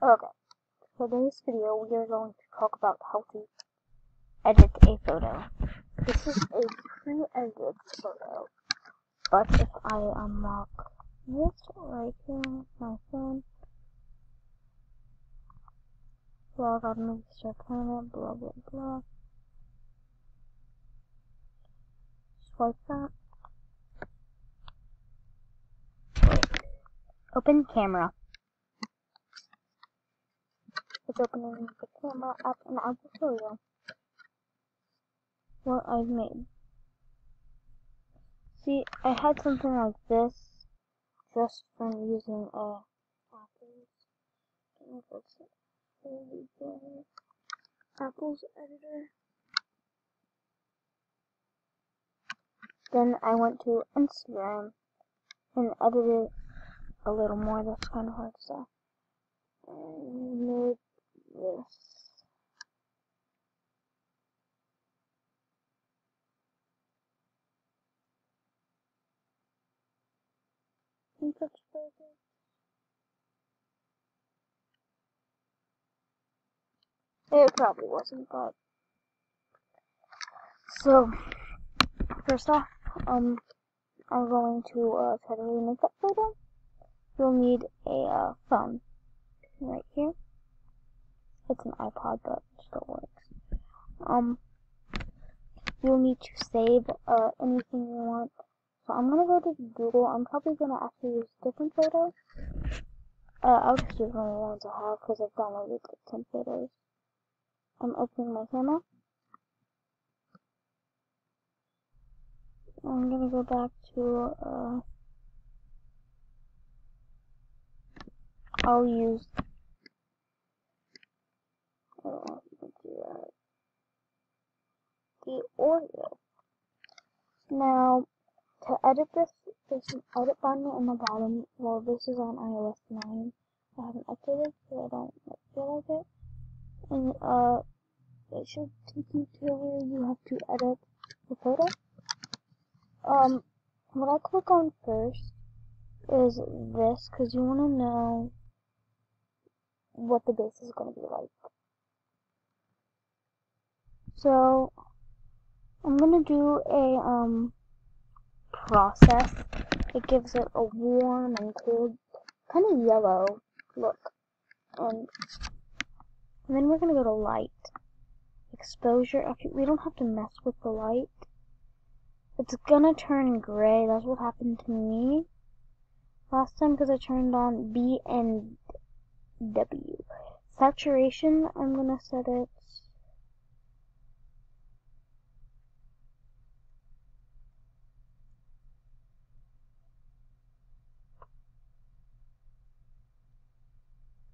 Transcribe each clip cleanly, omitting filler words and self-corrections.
Okay, for this video we are going to talk about how to edit a photo. This is a pre-edited photo, but if I unlock this right here, my phone, log on Mr. Planet, blah blah blah, swipe that, open camera. It's opening the camera app and I will show you what I've made. See, I had something like this just from using Apple's editor. Then I went to Instagram and edited a little more. That's kind of hard to say. And made this. I think that's perfect. It probably wasn't, but so first off, I'm going to try to remake that photo. You'll need a phone right here. It's an iPod, but it still works. You'll need to save anything you want. So I'm gonna go to Google. I'm probably gonna actually use different photos. I'll just use one of the ones I have because I've downloaded like 10 photos. I'm opening my camera. I'm gonna go back to I'll use the Oreo. Now to edit this, there's an edit button on the bottom. Well, this is on iOS 9. I haven't updated, so I don't feel like it. And it should take you to where you have to edit the photo. What I click on first is this, because you want to know what the base is going to be like. So I'm going to do a process. It gives it a warm and cold, kind of yellow look. And then we're going to go to light. Exposure. Actually, we don't have to mess with the light. It's gonna turn gray. That's what happened to me last time because I turned on B and W. Saturation, I'm gonna set it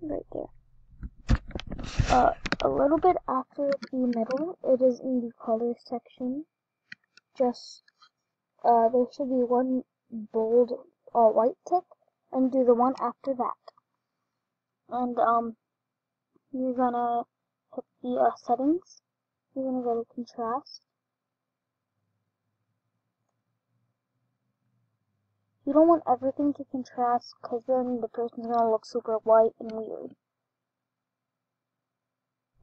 right there. A little bit after the middle, it is in the color section. Just there should be one bold white tick, and do the one after that. And you're gonna hit the settings. You're gonna go to contrast. You don't want everything to contrast because then the person's gonna look super white and weird.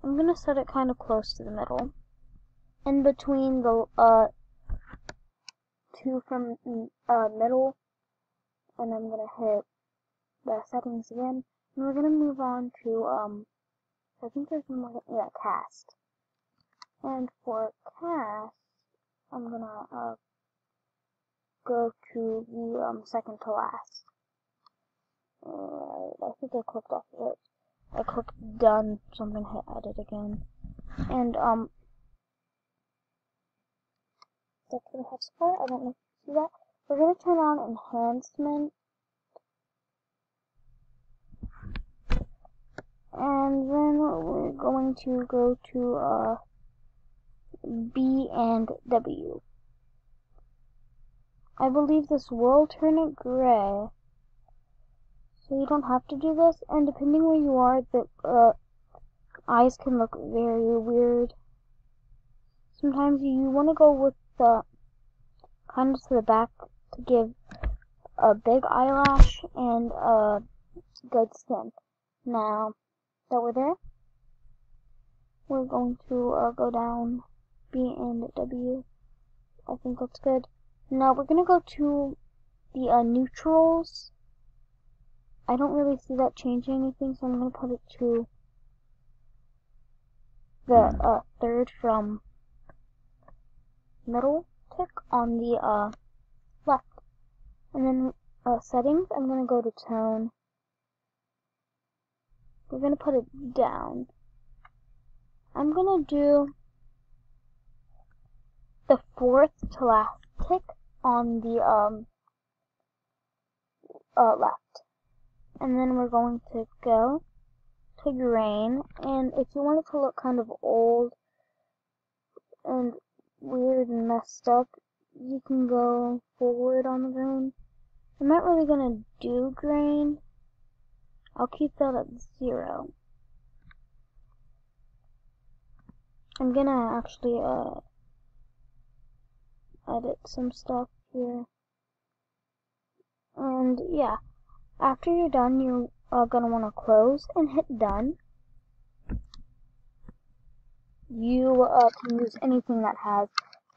I'm gonna set it kind of close to the middle. In between the two from middle, and I'm gonna hit the settings again. And we're gonna move on to I think there's more, yeah, cast. And for cast, I'm gonna go to the second to last. I think I clicked off it. I clicked done, so I'm gonna hit edit again. And that's gonna have support. I don't know if you see that. We're gonna turn on enhancement. And then we're going to go to B and W. I believe this will turn it gray. So you don't have to do this, and depending where you are, the eyes can look very weird. Sometimes you want to go with the kind of to the back to give a big eyelash and good skin. Now, that were there. We're going to go down B and W. I think that's good. Now we're going to go to the neutrals. I don't really see that changing anything, so I'm going to put it to the third from middle tick on the left. And then settings, I'm going to go to tone. We're going to put it down. I'm going to do the fourth to last tick on the left. And then we're going to go to grain, and if you want it to look kind of old and weird and messed up, you can go forward on the grain. I'm not really gonna do grain. I'll keep that at 0. I'm gonna actually edit some stuff here. And yeah, after you're done, you're gonna want to close and hit done. You can use anything that has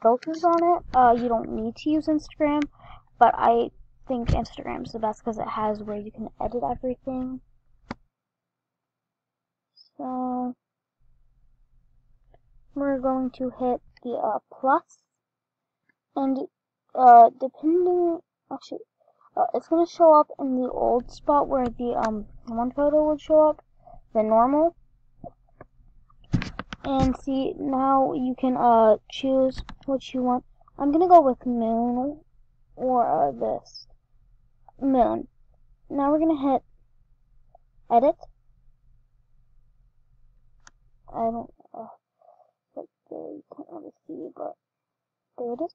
filters on it. You don't need to use Instagram, but I think Instagram's the best because it has where you can edit everything. So we're going to hit the plus, and depending, actually, it's going to show up in the old spot where the one photo would show up, the normal. And see, now you can choose what you want. I'm gonna go with moon or this moon. Now we're gonna hit edit. I don't like there, you can't really see, but there it is.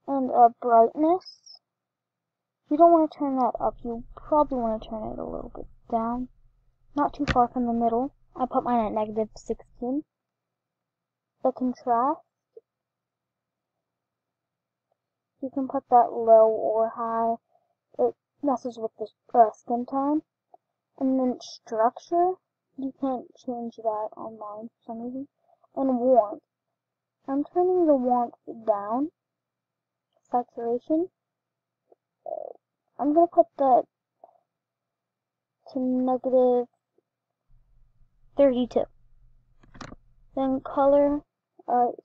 And brightness. You don't want to turn that up. You probably want to turn it a little bit down, not too far from the middle. I put mine at -16. The contrast, you can put that low or high. It messes with the skin tone. And then structure, you can't change that on mine for some reason. And warmth, I'm turning the warmth down. Saturation, I'm going to put that to -32. Then color,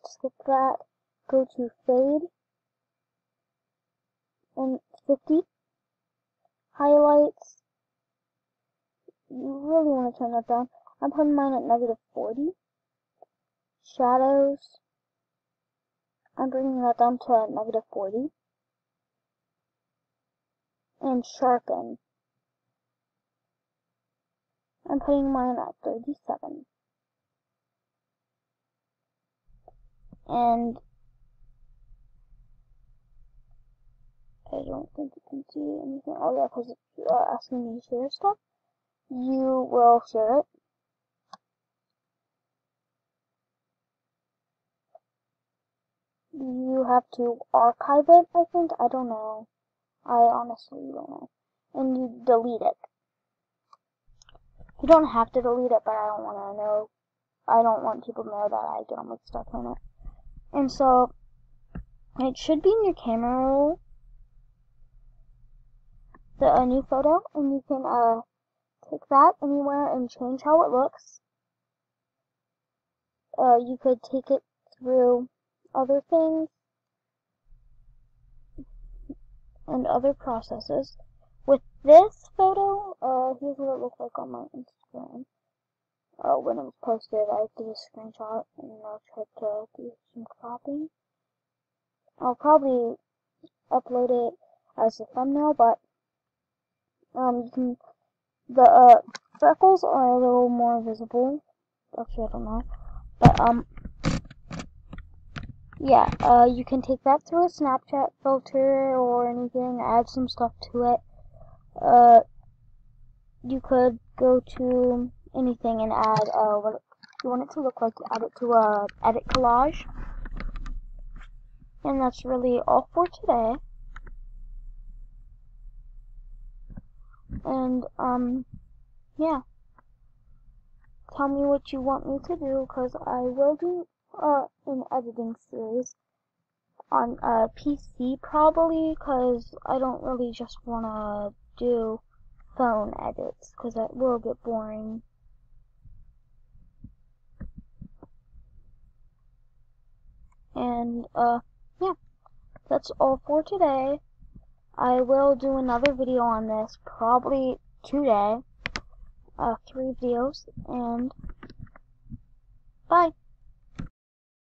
skip that, go to fade, and 50. Highlights, you really want to turn that down. I'm putting mine at -40. Shadows, I'm bringing that down to -40. And sharpen, I'm putting mine at 37. And I don't think you can see anything. Oh yeah, because it's asking me to share stuff. You will share it. You have to archive it, I think. I don't know. I honestly don't know. And you delete it. You don't have to delete it, but I don't want to know. I don't want people to know that I download stuff in it. And so, it should be in your camera roll, the new photo, and you can take that anywhere and change how it looks. You could take it through other things and other processes. With this photo, here's what it looked like on my Instagram. When it was posted, I did a screenshot and I tried to do some cropping. I'll probably upload it as a thumbnail, but you can, the freckles are a little more visible. Actually, I don't know, but yeah, you can take that through a Snapchat filter or anything, add some stuff to it. You could go to anything and add what you want it to look like, add it to edit collage. And that's really all for today. And yeah. tell me what you want me to do, because I will do an editing series on PC probably, because I don't really just want to do phone edits, because that will get boring. And yeah, that's all for today. I will do another video on this probably today, 3 videos, and bye.